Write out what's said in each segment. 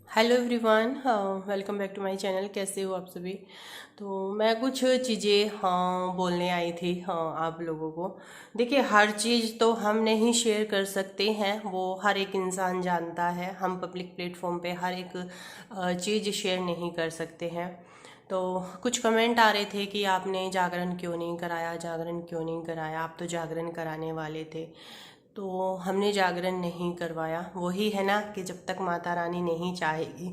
Hello everyone, welcome back to my channel. कैसे हो आप सभी? तो मैं कुछ चीज़ें बोलने आई थी आप लोगों को। देखिए, हर चीज़ तो हम नहीं शेयर कर सकते हैं, वो हर एक इंसान जानता है। हम पब्लिक प्लेटफॉर्म पे हर एक चीज़ शेयर नहीं कर सकते हैं। तो कुछ कमेंट आ रहे थे कि आपने जागरण क्यों नहीं कराया, जागरण क्यों नहीं कराया, आप तो जागरण कराने वाले थे। तो हमने जागरण नहीं करवाया। वही है ना कि जब तक माता रानी नहीं चाहेगी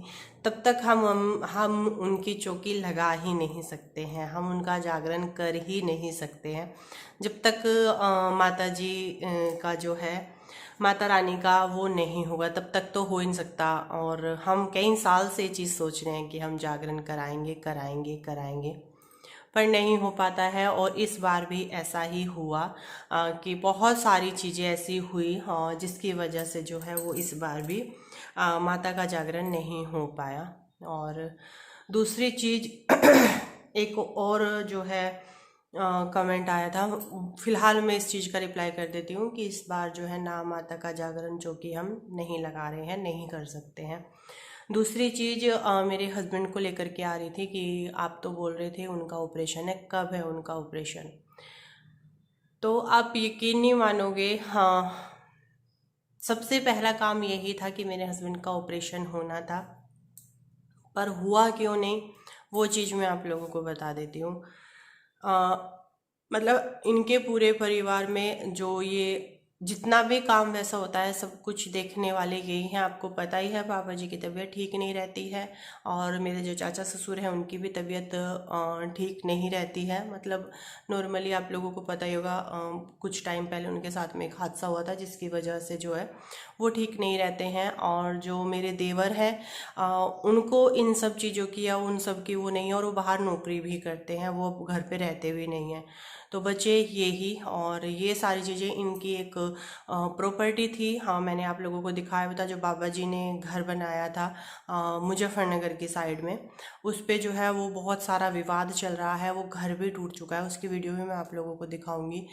तब तक हम उनकी चौकी लगा ही नहीं सकते हैं, हम उनका जागरण कर ही नहीं सकते हैं। जब तक माता जी का जो है, माता रानी का वो नहीं होगा तब तक तो हो ही नहीं सकता। और हम कई साल से ये चीज़ सोच रहे हैं कि हम जागरण कराएंगे कराएंगे कराएंगे, पर नहीं हो पाता है। और इस बार भी ऐसा ही हुआ कि बहुत सारी चीज़ें ऐसी हुई जिसकी वजह से जो है वो इस बार भी माता का जागरण नहीं हो पाया। और दूसरी चीज़ एक और जो है कमेंट आया था। फिलहाल मैं इस चीज़ का रिप्लाई कर देती हूँ कि इस बार जो है ना माता का जागरण जो कि हम नहीं लगा रहे हैं, नहीं कर सकते हैं। दूसरी चीज़ मेरे हस्बैंड को लेकर के आ रही थी कि आप तो बोल रहे थे उनका ऑपरेशन है, कब है उनका ऑपरेशन? तो आप यकीन नहीं मानोगे, हाँ, सबसे पहला काम यही था कि मेरे हस्बैंड का ऑपरेशन होना था, पर हुआ क्यों नहीं वो चीज़ मैं आप लोगों को बता देती हूँ। अ, मतलब इनके पूरे परिवार में जो ये जितना भी काम वैसा होता है, सब कुछ देखने वाले यही हैं। आपको पता ही है, पापा जी की तबीयत ठीक नहीं रहती है, और मेरे जो चाचा ससुर हैं उनकी भी तबीयत ठीक नहीं रहती है। मतलब नॉर्मली आप लोगों को पता ही होगा, कुछ टाइम पहले उनके साथ में एक हादसा हुआ था जिसकी वजह से जो है वो ठीक नहीं रहते हैं। और जो मेरे देवर हैं, उनको इन सब चीज़ों की या उन सब की वो नहीं है, और वो बाहर नौकरी भी करते हैं, वो घर पे रहते भी नहीं हैं। तो बचे यही, और ये सारी चीज़ें इनकी एक प्रॉपर्टी थी। हाँ, मैंने आप लोगों को दिखाया भी था, जो बाबा जी ने घर बनाया था मुजफ्फरनगर की साइड में, उस पे जो है वो बहुत सारा विवाद चल रहा है, वो घर भी टूट चुका है। उसकी वीडियो भी मैं आप लोगों को दिखाऊंगी।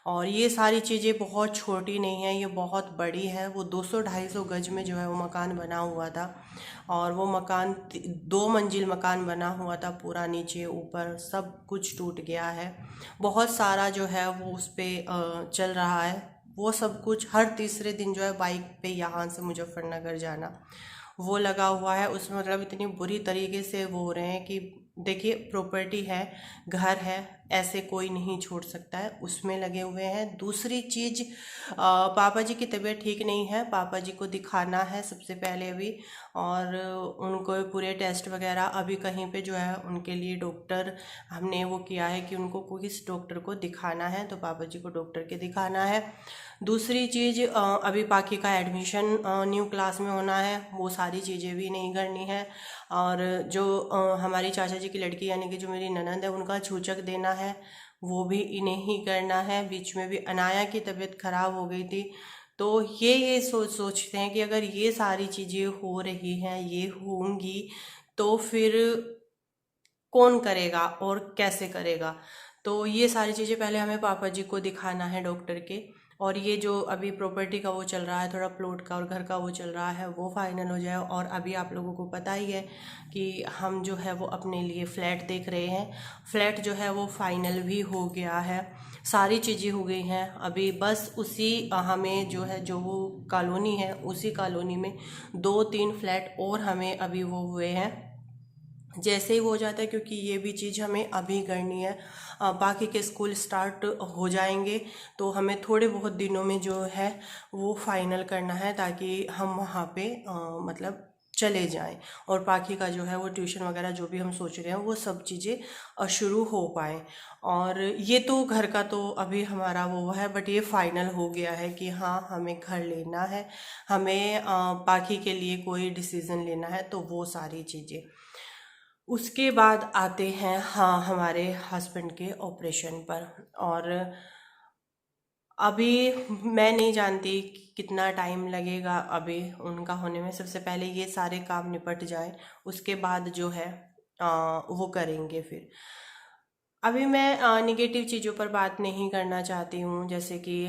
और ये सारी चीज़ें बहुत छोटी नहीं है, ये बहुत बड़ी है। वो 200-250 गज में जो है वो मकान बना हुआ था, और वो मकान 2 मंजिल मकान बना हुआ था, पूरा नीचे ऊपर सब कुछ टूट गया है। बहुत सारा जो है वो उस पे चल रहा है। वो सब कुछ हर तीसरे दिन जो है बाइक पे यहाँ से मुजफ्फरनगर जाना वो लगा हुआ है उसमें। मतलब इतनी बुरी तरीके से वो हो रहे हैं कि देखिए, प्रॉपर्टी है, घर है, ऐसे कोई नहीं छोड़ सकता है, उसमें लगे हुए हैं। दूसरी चीज़, पापा जी की तबीयत ठीक नहीं है, पापा जी को दिखाना है सबसे पहले अभी। और उनको पूरे टेस्ट वगैरह अभी कहीं पे जो है उनके लिए डॉक्टर हमने वो किया है कि उनको किस डॉक्टर को दिखाना है, तो पापा जी को डॉक्टर के दिखाना है। दूसरी चीज़, अभी पाखी का एडमिशन न्यू क्लास में होना है, वो सारी चीज़ें भी नहीं करनी है। और जो हमारी चाचा जी की लड़की यानी कि जो मेरी ननंद है, उनका छूचक देना है, वो भी इन्हें ही करना है। बीच में भी अनाया की तबीयत खराब हो गई थी। तो ये सोचते हैं कि अगर ये सारी चीज़ें हो रही हैं, ये होंगी, तो फिर कौन करेगा और कैसे करेगा? तो ये सारी चीज़ें पहले हमें पापा जी को दिखाना है डॉक्टर के। और ये जो अभी प्रॉपर्टी का वो चल रहा है, थोड़ा प्लॉट का और घर का वो चल रहा है, वो फाइनल हो जाए। और अभी आप लोगों को पता ही है कि हम जो है वो अपने लिए फ्लैट देख रहे हैं। फ्लैट जो है वो फाइनल भी हो गया है, सारी चीज़ें हो गई हैं। अभी बस उसी हमें जो है, जो वो कॉलोनी है, उसी कॉलोनी में 2-3 फ्लैट और हमें अभी वो हुए हैं। जैसे ही वो हो जाता है, क्योंकि ये भी चीज़ हमें अभी करनी है, बाकी के स्कूल स्टार्ट हो जाएंगे, तो हमें थोड़े बहुत दिनों में जो है वो फाइनल करना है, ताकि हम वहाँ पे मतलब चले जाएं। और बाकी का जो है वो ट्यूशन वगैरह जो भी हम सोच रहे हैं वो सब चीज़ें शुरू हो पाए। और ये तो घर का तो अभी हमारा वो है, बट ये फाइनल हो गया है कि हाँ, हमें घर लेना है, हमें बाकी के लिए कोई डिसीज़न लेना है, तो वो सारी चीज़ें। उसके बाद आते हैं हाँ हमारे हस्बैंड के ऑपरेशन पर। और अभी मैं नहीं जानती कि कितना टाइम लगेगा अभी उनका होने में। सबसे पहले ये सारे काम निपट जाए, उसके बाद जो है वो करेंगे फिर। अभी मैं निगेटिव चीज़ों पर बात नहीं करना चाहती हूँ, जैसे कि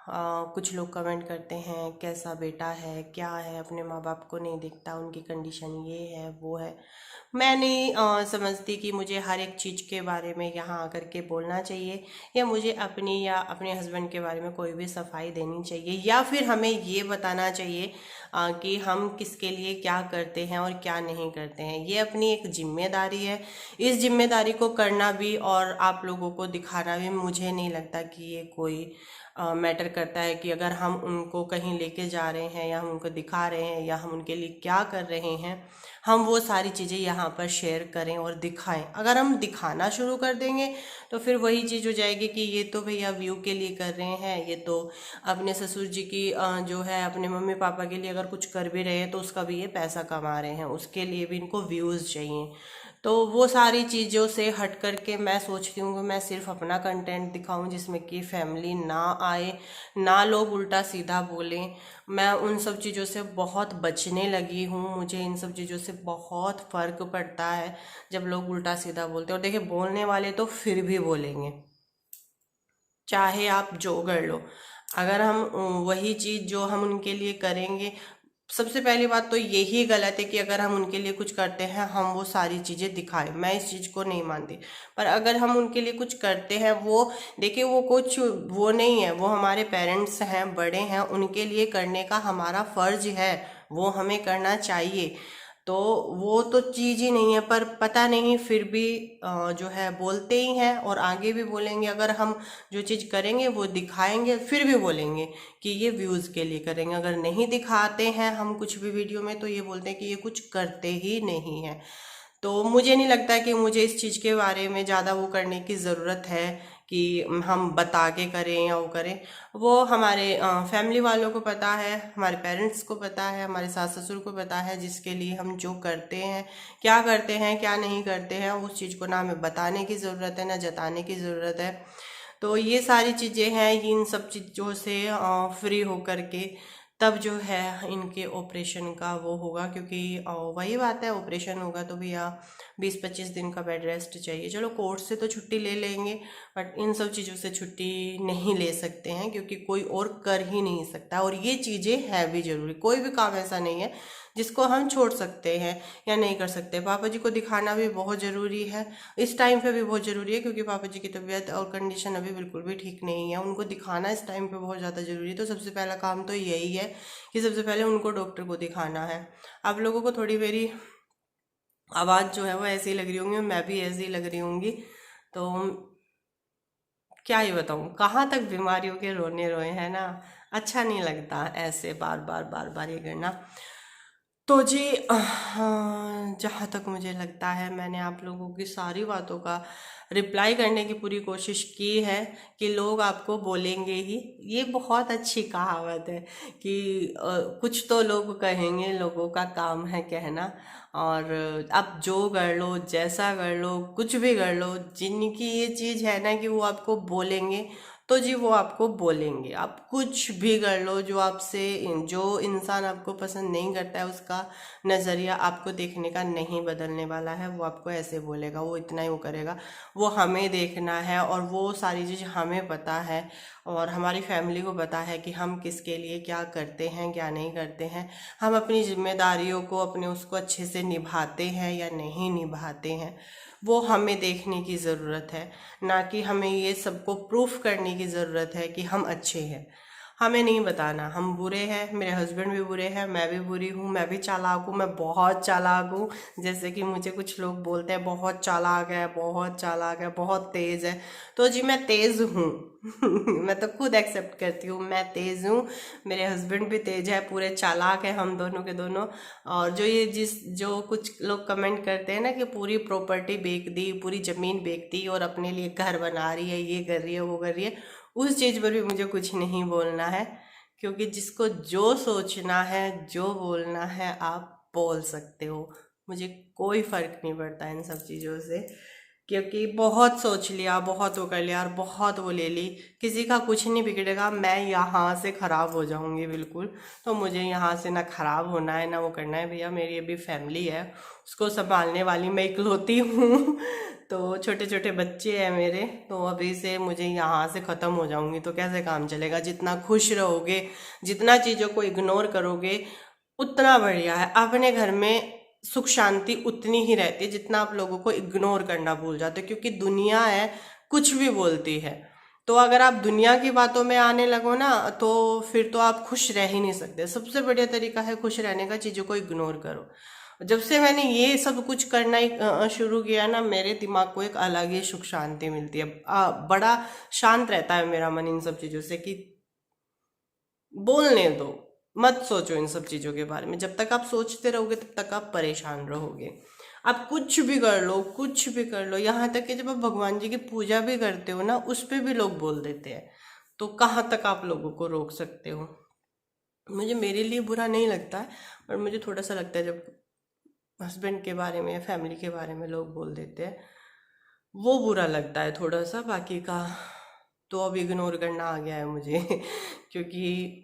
कुछ लोग कमेंट करते हैं कैसा बेटा है, क्या है, अपने माँ बाप को नहीं देखता, उनकी कंडीशन ये है वो है। मैं नहीं समझती कि मुझे हर एक चीज़ के बारे में यहाँ आकर के बोलना चाहिए, या मुझे अपनी या अपने हस्बैंड के बारे में कोई भी सफाई देनी चाहिए, या फिर हमें ये बताना चाहिए कि हम किसके लिए क्या करते हैं और क्या नहीं करते हैं। ये अपनी एक जिम्मेदारी है। इस जिम्मेदारी को करना भी और आप लोगों को दिखाना भी, मुझे नहीं लगता कि ये कोई मैटर करता है कि अगर हम उनको कहीं लेके जा रहे हैं या हम उनको दिखा रहे हैं या हम उनके लिए क्या कर रहे हैं, हम वो सारी चीज़ें यहाँ पर शेयर करें और दिखाएं। अगर हम दिखाना शुरू कर देंगे तो फिर वही चीज़ हो जाएगी कि ये तो भैया व्यू के लिए कर रहे हैं, ये तो अपने ससुर जी की जो है अपने मम्मी पापा के लिए अगर कुछ कर भी रहे हैं तो उसका भी ये पैसा कमा रहे हैं, उसके लिए भी इनको व्यूज़ चाहिए। तो वो सारी चीज़ों से हट करके मैं सोचती हूँ कि मैं सिर्फ अपना कंटेंट दिखाऊं जिसमें कि फैमिली ना आए, ना लोग उल्टा सीधा बोलें। मैं उन सब चीज़ों से बहुत बचने लगी हूँ। मुझे इन सब चीज़ों से बहुत फ़र्क पड़ता है जब लोग उल्टा सीधा बोलते हैं। और देखिए, बोलने वाले तो फिर भी बोलेंगे, चाहे आप जो कर लो। अगर हम वही चीज़ जो हम उनके लिए करेंगे, सबसे पहली बात तो यही गलत है कि अगर हम उनके लिए कुछ करते हैं हम वो सारी चीज़ें दिखाएं। मैं इस चीज़ को नहीं मानती। पर अगर हम उनके लिए कुछ करते हैं, वो देखिए वो कुछ वो नहीं है, वो हमारे पेरेंट्स हैं, बड़े हैं, उनके लिए करने का हमारा फर्ज है, वो हमें करना चाहिए। तो वो तो चीज़ ही नहीं है, पर पता नहीं फिर भी जो है बोलते ही हैं और आगे भी बोलेंगे। अगर हम जो चीज़ करेंगे वो दिखाएंगे फिर भी बोलेंगे कि ये व्यूज़ के लिए करेंगे। अगर नहीं दिखाते हैं हम कुछ भी वीडियो में तो ये बोलते हैं कि ये कुछ करते ही नहीं है। तो मुझे नहीं लगता कि मुझे इस चीज़ के बारे में ज़्यादा वो करने की ज़रूरत है कि हम बता के करें या वो करें। वो हमारे फैमिली वालों को पता है, हमारे पेरेंट्स को पता है, हमारे सास ससुर को पता है, जिसके लिए हम जो करते हैं, क्या नहीं करते हैं, उस चीज़ को ना हमें बताने की ज़रूरत है ना जताने की ज़रूरत है। तो ये सारी चीज़ें हैं, इन सब चीज़ों से फ्री होकर के तब जो है इनके ऑपरेशन का वो होगा। क्योंकि वही बात है, ऑपरेशन होगा तो भैया 20-25 दिन का बेड रेस्ट चाहिए। चलो कोर्ट से तो छुट्टी ले लेंगे, बट इन सब चीज़ों से छुट्टी नहीं ले सकते हैं क्योंकि कोई और कर ही नहीं सकता। और ये चीज़ें है भी ज़रूरी, कोई भी काम ऐसा नहीं है जिसको हम छोड़ सकते हैं या नहीं कर सकते। पापा जी को दिखाना भी बहुत ज़रूरी है, इस टाइम पे भी बहुत ज़रूरी है, क्योंकि पापा जी की तबीयत और कंडीशन अभी बिल्कुल भी ठीक नहीं है। उनको दिखाना इस टाइम पे बहुत ज़्यादा ज़रूरी है। तो सबसे पहला काम तो यही है कि सबसे पहले उनको डॉक्टर को दिखाना है। आप लोगों को थोड़ी मेरी आवाज़ जो है वो ऐसी लग रही होंगी, मैं भी ऐसी लग रही होंगी। तो क्या ही बताऊँ, कहाँ तक बीमारियों के रोने रोए हैं ना। अच्छा नहीं लगता ऐसे बार बार बार बार ये करना। तो जी जहाँ तक मुझे लगता है मैंने आप लोगों की सारी बातों का रिप्लाई करने की पूरी कोशिश की है कि लोग आपको बोलेंगे ही। ये बहुत अच्छी कहावत है कि कुछ तो लोग कहेंगे, लोगों का काम है कहना। और आप जो कर लो, जैसा कर लो, कुछ भी कर लो, जिनकी ये चीज़ है ना कि वो आपको बोलेंगे, तो जी वो आपको बोलेंगे। आप कुछ भी कर लो, जो इंसान आपको पसंद नहीं करता है उसका नज़रिया आपको देखने का नहीं बदलने वाला है। वो आपको ऐसे बोलेगा, वो इतना ही वो करेगा। वो हमें देखना है और वो सारी चीज़ हमें पता है और हमारी फैमिली को पता है कि हम किसके लिए क्या करते हैं क्या नहीं करते हैं। हम अपनी जिम्मेदारियों को अपने उसको अच्छे से निभाते हैं या नहीं निभाते हैं, वो हमें देखने की ज़रूरत है। ना कि हमें ये सबको प्रूफ करने की ज़रूरत है कि हम अच्छे हैं। हमें नहीं बताना हम बुरे हैं, मेरे हस्बैंड भी बुरे हैं, मैं भी बुरी हूँ, मैं भी चालाक हूँ, मैं बहुत चालाक हूँ। जैसे कि मुझे कुछ लोग बोलते हैं बहुत चालाक है, बहुत चालाक है, बहुत तेज़ है। तो जी मैं तेज़ हूँ मैं तो खुद एक्सेप्ट करती हूँ, मैं तेज़ हूँ। मेरे हस्बैंड भी तेज है, पूरे चालाक है, हम दोनों के दोनों। और जो कुछ लोग कमेंट करते हैं ना कि पूरी प्रॉपर्टी बेच दी, पूरी ज़मीन बेच दी और अपने लिए घर बना रही है, ये कर रही है, वो कर रही है, उस चीज़ पर भी मुझे कुछ नहीं बोलना है। क्योंकि जिसको जो सोचना है, जो बोलना है, आप बोल सकते हो। मुझे कोई फ़र्क नहीं पड़ता इन सब चीज़ों से। क्योंकि बहुत सोच लिया, बहुत वो कर लिया और बहुत वो ले ली। किसी का कुछ नहीं बिगड़ेगा, मैं यहाँ से खराब हो जाऊंगी बिल्कुल। तो मुझे यहाँ से ना खराब होना है ना वो करना है भैया। मेरी अभी फैमिली है, उसको संभालने वाली मैं इकलौती हूँ। तो छोटे छोटे बच्चे हैं मेरे, तो अभी से मुझे यहाँ से ख़त्म हो जाऊंगी तो कैसे काम चलेगा। जितना खुश रहोगे, जितना चीज़ों को इग्नोर करोगे, उतना बढ़िया है। अपने घर में सुख शांति उतनी ही रहती है जितना आप लोगों को इग्नोर करना भूल जाते हो, क्योंकि दुनिया है, कुछ भी बोलती है। तो अगर आप दुनिया की बातों में आने लगो ना, तो फिर तो आप खुश रह ही नहीं सकते। सबसे बढ़िया तरीका है खुश रहने का, चीज़ों को इग्नोर करो। जब से मैंने ये सब कुछ करना ही शुरू किया ना, मेरे दिमाग को एक अलग ही सुख शांति मिलती है। बड़ा शांत रहता है मेरा मन इन सब चीज़ों से, कि बोलने दो, मत सोचो इन सब चीज़ों के बारे में। जब तक आप सोचते रहोगे तब तक आप परेशान रहोगे। आप कुछ भी कर लो, कुछ भी कर लो, यहाँ तक कि जब आप भगवान जी की पूजा भी करते हो ना, उस पे भी लोग बोल देते हैं। तो कहाँ तक आप लोगों को रोक सकते हो। मुझे, मेरे लिए बुरा नहीं लगता है, पर मुझे थोड़ा सा लगता है जब हस्बैंड के बारे में या फैमिली के बारे में लोग बोल देते हैं, वो बुरा लगता है थोड़ा सा। बाकी का तो अब इग्नोर करना आ गया है मुझे। क्योंकि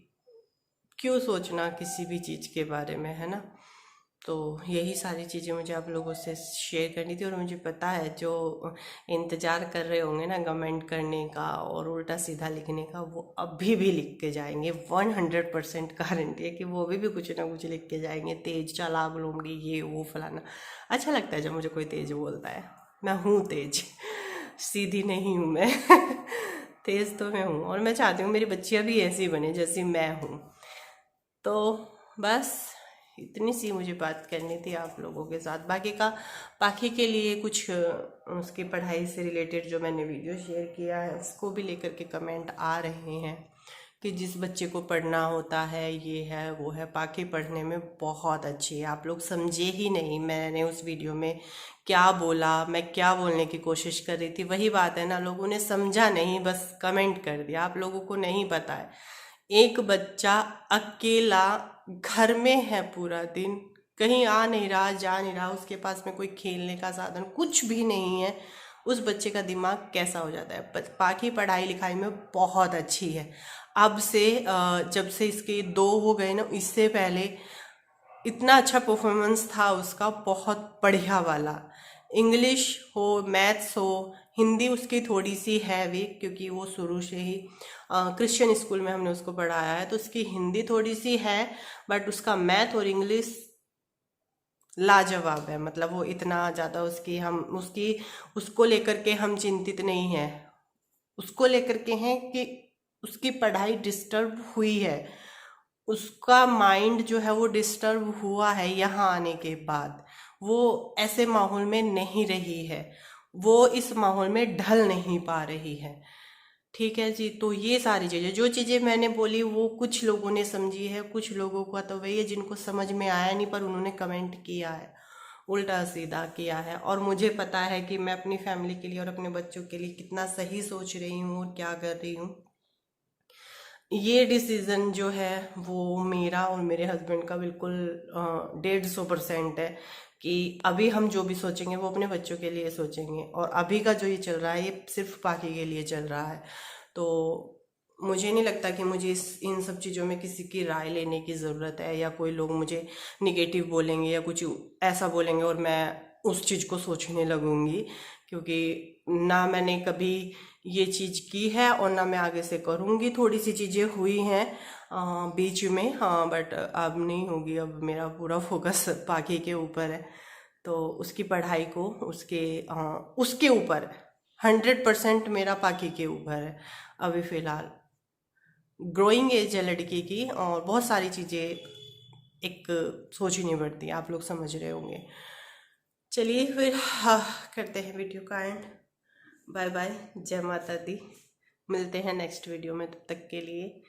क्यों सोचना किसी भी चीज़ के बारे में, है ना। तो यही सारी चीज़ें मुझे आप लोगों से शेयर करनी थी। और मुझे पता है जो इंतज़ार कर रहे होंगे ना कमेंट करने का और उल्टा सीधा लिखने का, वो अभी भी लिख के जाएंगे। 100% गारंटी है कि वो अभी भी कुछ ना कुछ लिख के जाएंगे। तेज चालाक लूँगी, ये वो फलाना। अच्छा लगता है जब मुझे कोई तेज बोलता है। मैं हूँ तेज, सीधी नहीं हूँ मैं। तेज तो मैं हूँ, और मैं चाहती हूँ मेरी बच्चियाँ भी ऐसी बने जैसी मैं हूँ। तो बस इतनी सी मुझे बात करनी थी आप लोगों के साथ। बाकी के लिए कुछ उसकी पढ़ाई से रिलेटेड जो मैंने वीडियो शेयर किया है, उसको भी लेकर के कमेंट आ रहे हैं कि जिस बच्चे को पढ़ना होता है, ये है वो है। बाकी पढ़ने में बहुत अच्छी है, आप लोग समझे ही नहीं मैंने उस वीडियो में क्या बोला, मैं क्या बोलने की कोशिश कर रही थी। वही बात है ना, लोगों ने समझा नहीं, बस कमेंट कर दिया। आप लोगों को नहीं पता है, एक बच्चा अकेला घर में है पूरा दिन, कहीं आ नहीं रहा, जा नहीं रहा, उसके पास में कोई खेलने का साधन कुछ भी नहीं है। उस बच्चे का दिमाग कैसा हो जाता है। बाकी पढ़ाई लिखाई में बहुत अच्छी है। अब से जब से इसके 2 हो गए ना, इससे पहले इतना अच्छा परफॉर्मेंस था उसका, बहुत बढ़िया वाला। इंग्लिश हो, मैथ्स हो, हिंदी उसकी थोड़ी सी है वीक, क्योंकि वो शुरू से ही क्रिश्चियन स्कूल में हमने उसको पढ़ाया है, तो उसकी हिंदी थोड़ी सी है। बट उसका मैथ और इंग्लिश लाजवाब है। मतलब वो इतना ज़्यादा उसकी उसको लेकर के हम चिंतित नहीं हैं। उसको लेकर के हैं कि उसकी पढ़ाई डिस्टर्ब हुई है, उसका माइंड जो है वो डिस्टर्ब हुआ है यहाँ आने के बाद। वो ऐसे माहौल में नहीं रही है, वो इस माहौल में ढल नहीं पा रही है। ठीक है जी। तो ये सारी चीज़ें, जो चीज़ें मैंने बोली, वो कुछ लोगों ने समझी है, कुछ लोगों का तो वही है जिनको समझ में आया नहीं, पर उन्होंने कमेंट किया है, उल्टा सीधा किया है। और मुझे पता है कि मैं अपनी फैमिली के लिए और अपने बच्चों के लिए कितना सही सोच रही हूँ और क्या कर रही हूँ। ये डिसीज़न जो है वो मेरा और मेरे हस्बैंड का बिल्कुल 150% है, कि अभी हम जो भी सोचेंगे वो अपने बच्चों के लिए सोचेंगे। और अभी का जो ये चल रहा है, ये सिर्फ बाकी के लिए चल रहा है। तो मुझे नहीं लगता कि मुझे इन सब चीज़ों में किसी की राय लेने की ज़रूरत है, या कोई लोग मुझे निगेटिव बोलेंगे या कुछ ऐसा बोलेंगे और मैं उस चीज़ को सोचने लगूंगी। क्योंकि ना मैंने कभी ये चीज़ की है और ना मैं आगे से करूँगी। थोड़ी सी चीज़ें हुई हैं बीच में, हाँ, बट अब नहीं होगी। अब मेरा पूरा फोकस बाकी के ऊपर है, तो उसकी पढ़ाई को, उसके ऊपर 100% मेरा पाकि के ऊपर है अभी फ़िलहाल। ग्रोइंग एज है लड़की की, और बहुत सारी चीज़ें एक सोचनी पड़ती है, आप लोग समझ रहे होंगे। चलिए फिर, हाँ, करते हैं वीडियो का एंड। बाय बाय, जय माता दी। मिलते हैं नेक्स्ट वीडियो में, तब तक के लिए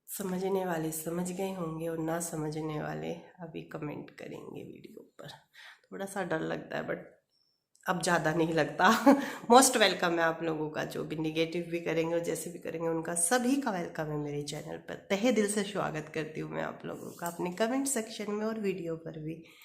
समझने वाले समझ गए होंगे और ना समझने वाले अभी कमेंट करेंगे वीडियो पर। थोड़ा सा डर लगता है, बट अब ज़्यादा नहीं लगता। मोस्ट वेलकम है आप लोगों का, जो भी निगेटिव भी करेंगे और जैसे भी करेंगे उनका सभी का वेलकम है मेरे चैनल पर। तहे दिल से स्वागत करती हूँ मैं आप लोगों का अपने कमेंट सेक्शन में और वीडियो पर भी।